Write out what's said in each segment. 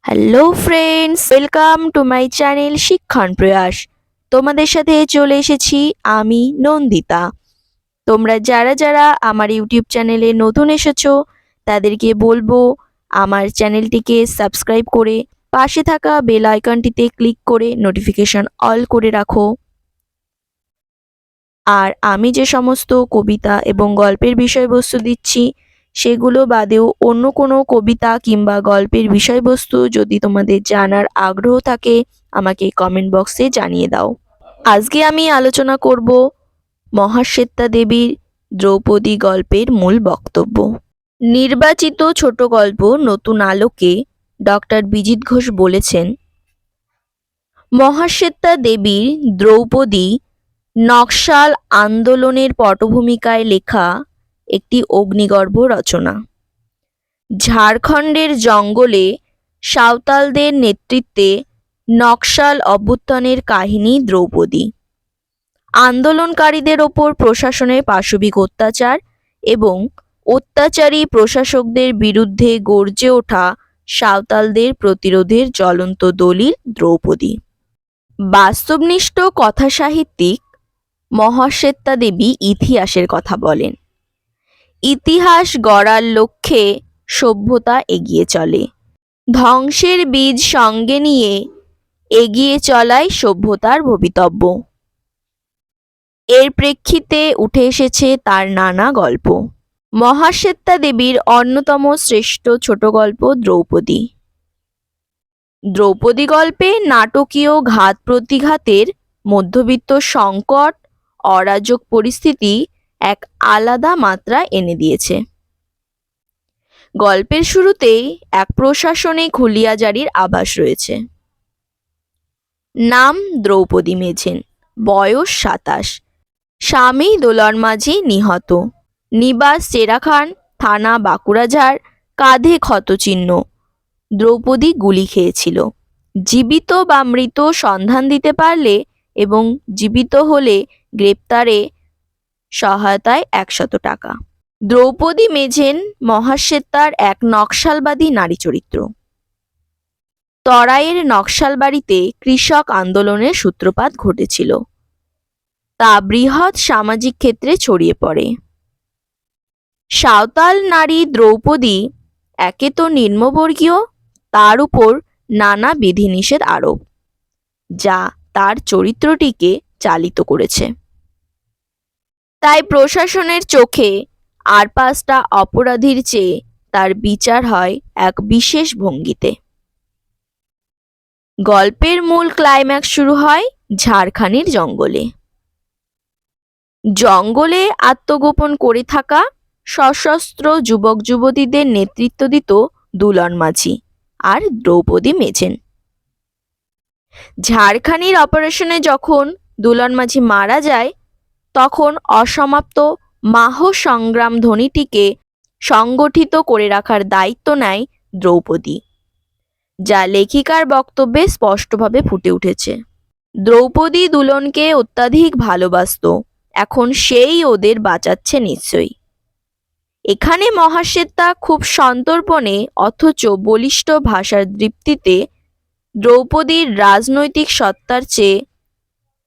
Hello friends, welcome to my channel শিক্ষণ প্রয়াস। তোমাদের সাথে চলে এসেছি আমি নন্দিতা। তোমরা যারা যারা আমার ইউটিউব চ্যানেলে নতুন এসেছো তাদেরকে বলবো আমার চ্যানেলটিকে সাবস্ক্রাইব করে পাশে থাকা বেল আইকনটিতে ক্লিক করে নোটিফিকেশন অল করে রাখো। আর আমি যে সমস্ত কবিতা এবং গল্পের বিষয়বস্তু দিচ্ছি সেগুলো বাদেও অন্য কোনো কবিতা কিংবা গল্পের বিষয়বস্তু যদি তোমাদের জানার আগ্রহ থাকে আমাকে কমেন্ট বক্সে জানিয়ে দাও। আজকে আমি আলোচনা করব মহাশ্বেতা দেবীর দ্রৌপদী গল্পের মূল বক্তব্য। নির্বাচিত ছোট গল্প নতুন আলোকে ডক্টর বিজিত ঘোষ বলেছেন, মহাশ্বেতা দেবীর দ্রৌপদী নকশাল আন্দোলনের পটভূমিকায় লেখা একটি অগ্নিগর্ভ রচনা। ঝাড়খণ্ডের জঙ্গলে সাঁওতালদের নেতৃত্বে নকশাল অভ্যুত্থানের কাহিনী দ্রৌপদী। আন্দোলনকারীদের ওপর প্রশাসনের পাশবিক অত্যাচার এবং অত্যাচারী প্রশাসকদের বিরুদ্ধে গর্জে ওঠা সাঁওতালদের প্রতিরোধের জ্বলন্ত দলিল দ্রৌপদী। বাস্তবনিষ্ঠ কথাসাহিত্যিক মহাশ্বেতা দেবী ইতিহাসের কথা বলেন। ইতিহাস গড়ার লক্ষ্যে সভ্যতা এগিয়ে চলে। ধ্বংসের বীজ সঙ্গে নিয়ে এগিয়ে চলাই সভ্যতার ভবিতব্য। এর প্রেক্ষিতে উঠে এসেছে তার নানা গল্প। মহাশ্বেতা দেবীর অন্যতম শ্রেষ্ঠ ছোট গল্প দ্রৌপদী। দ্রৌপদী গল্পে নাটকীয় ঘাত প্রতিঘাতের মধ্যবিত্ত সংকট অরাজক পরিস্থিতি এক আলাদা মাত্রা এনে দিয়েছে। গল্পের শুরুতেই এক প্রশাসনিক হুলিয়াজারির আভাস রয়েছে। নাম দ্রৌপদী মেঝেন, বয়স 27, স্বামী দোলন মাঝি নিহত, নিবাস চেরাখান, থানা বাঁকুড়াঝাড়, কাঁধে ক্ষতচিহ্ন। দ্রৌপদী গুলি খেয়েছিল। জীবিত বা মৃত সন্ধান দিতে পারলে এবং জীবিত হলে গ্রেপ্তারে সহায়তায় 100 টাকা। দ্রৌপদী মেঝেন মহাশ্বেতার এক নকশালবাদী নারী চরিত্র। তরাইয়ের নকশালবাড়িতে কৃষক আন্দোলনের সূত্রপাত ঘটেছিল। তা বৃহৎ সামাজিক ক্ষেত্রে ছড়িয়ে পড়ে। সাঁওতাল নারী দ্রৌপদী একে তো নিম্নবর্গীয়, তার উপর নানা বিধিনিষেধ আরোপ, যা তার চরিত্রটিকে চালিত করেছে। তাই প্রশাসনের চোখে আর 5টা অপরাধীর চেয়ে তার বিচার হয় এক বিশেষ ভঙ্গিতে। গল্পের মূল ক্লাইম্যাক্স শুরু হয় ঝাড়খানির জঙ্গলে। জঙ্গলে আত্মগোপন করে থাকা সশস্ত্র যুবক যুবতীদের নেতৃত্ব দিত দুলন মাঝি আর দ্রৌপদী মেঝেন। ঝাড়খানির অপারেশনে যখন দুলন মাঝি মারা যায় তখন অসমাপ্ত মাহ সংগ্রাম ধ্বনিটিকে সংগঠিত করে রাখার দায়িত্ব নেয় দ্রৌপদী, যা লেখিকার বক্তব্যে স্পষ্টভাবে ফুটে উঠেছে। দ্রৌপদী দুলনকে অত্যাধিক ভালোবাসত, এখন সেই ওদের বাঁচাচ্ছে নিশ্চয়ই। এখানে মহাশ্বেতা খুব সন্তর্পণে অথচ বলিষ্ঠ ভাষার দীপ্তিতে দ্রৌপদীর রাজনৈতিক সত্তার চেয়ে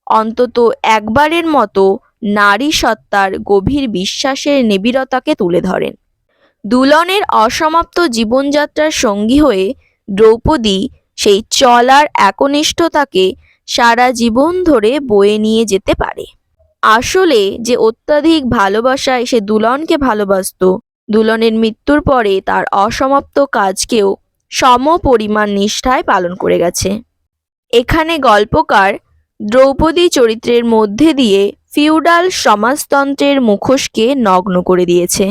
অন্তত একবারের মতো নারী সত্তার গভীর বিশ্বাসের নিবিড়তাকে তুলে ধরেন। দুলনের অসমাপ্ত জীবনযাত্রার সঙ্গী হয়ে দ্রৌপদী সেই চলার একনিষ্ঠতাকে সারা জীবন ধরে বয়ে নিয়ে যেতে পারে। আসলে যে অত্যাধিক ভালোবাসায় সে দুলনকে ভালোবাসত, দুলনের মৃত্যুর পরে তার অসমাপ্ত কাজকেও সম পরিমাণ নিষ্ঠায় পালন করে গেছে। এখানে গল্পকার দ্রৌপদী চরিত্রের মধ্যে দিয়ে ফিউডাল সমাজতন্ত্রের মুখোশকে নগ্ন করে দিয়েছে,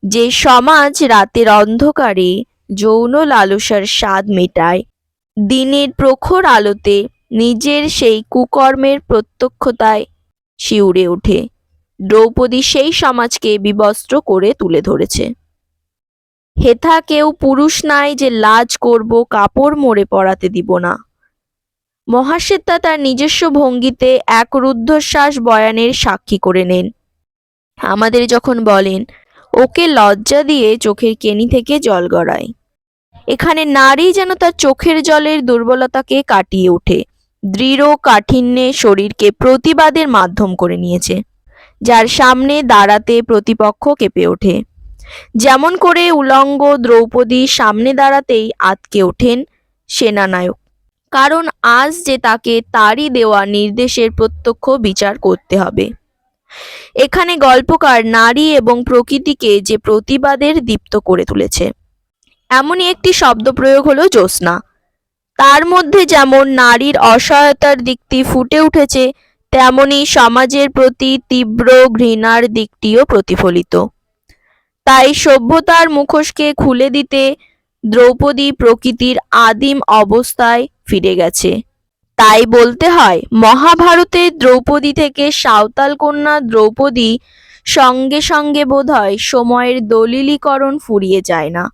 যে সমাজ রাতের অন্ধকারে যৌন লালসার স্বাদ মেটায়, দিনের প্রখর আলোতে নিজের সেই কুকর্মের প্রত্যক্ষতায় শিউরে ওঠে। দ্রৌপদী সেই সমাজকে বিবস্ত্র করে তুলে ধরেছে। হেথা কেউ পুরুষ নাই যে লাজ করব, কাপড় মোড়ে পরাতে দিব না। মহাশ্বেতা তার নিজস্ব ভঙ্গিতে এক রুদ্ধশ্বাস বয়ানের সাক্ষী করে নেন। আমাদের যখন বলেন, ওকে লজ্জা দিয়ে চোখের কেনি থেকে জল গড়ায়। এখানে নারী যেন তার চোখের জলের দুর্বলতাকে কাটিয়ে ওঠে, দৃঢ় কাঠিন্যে শরীরকে প্রতিবাদের মাধ্যম করে নিয়েছে, যার সামনে দাঁড়াতে প্রতিপক্ষ কেঁপে ওঠে। যেমন করে উলঙ্গ দ্রৌপদী সামনে দাঁড়াতেই আঁতকে ওঠেন সেনানায়ক, কারণ আজ যে তাকে তারই দেওয়া নির্দেশের প্রত্যক্ষ বিচার করতে হবে। এখানে গল্পকার নারী এবং প্রকৃতিকে যে প্রতিবাদের দীপ্ত করে তুলেছে। এমনই একটি শব্দ প্রয়োগ হলো জ্যোৎস্না। তার মধ্যে যেমন নারীর অসহায়তার দিকটি ফুটে উঠেছে, তেমনি সমাজের প্রতি তীব্র ঘৃণার দিকটিও প্রতিফলিত। তাই সভ্যতার মুখোশকে খুলে দিতে দ্রৌপদী প্রকৃতির আদিম অবস্থায় ফিরে গেছে। তাই বলতে হয়, মহাভারতের দ্রৌপদী থেকে সাঁওতাল কন্যা দ্রৌপদী সঙ্গে সঙ্গে বোধহয় সময়ের দলিলীকরণ ফুরিয়ে যায় না।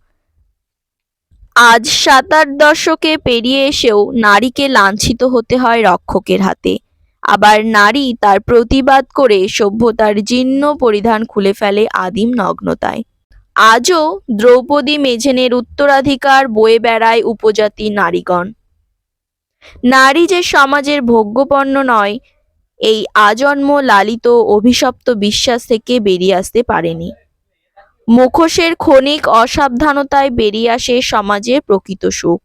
আজ ৭-৮ দশকে পেরিয়ে এসেও নারীকে লাঞ্ছিত হতে হয় রক্ষকের হাতে, আবার নারী তার প্রতিবাদ করে সভ্যতার জীর্ণ পরিধান খুলে ফেলে আদিম নগ্নতায়। আজও দ্রৌপদী মেঝেনের উত্তরাধিকার বয়ে বেড়ায় উপজাতি নারীগণ। নারী যে সমাজের ভোগ্যপণ্য নয়, এই আজন্ম লালিত অভিশপ্ত বিশ্বাস থেকে বেরিয়ে আসতে পারেনি। মুখোশের ক্ষণিক অসাবধানতায় বেরিয়ে আসে সমাজের প্রকৃত সুখ।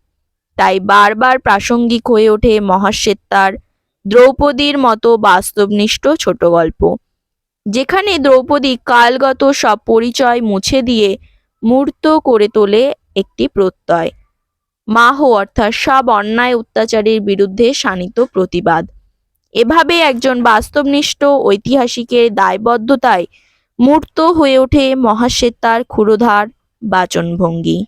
তাই বারবার প্রাসঙ্গিক হয়ে ওঠে মহাশ্বেতার দ্রৌপদীর মতো বাস্তবনিষ্ঠ ছোট গল্প, যেখানে দ্রৌপদী কালগত সব পরিচয় মুছে দিয়ে মূর্ত করে তোলে একটি প্রত্যয়, মাহ অর্থাৎ সব অন্যায় অত্যাচারের বিরুদ্ধে শানিত প্রতিবাদ। এভাবে একজন বাস্তবনিষ্ঠ ঐতিহাসিকের দায়বদ্ধতায় মূর্ত হয়ে ওঠে মহাশ্বেতার ক্ষুরোধার বাচনভঙ্গি।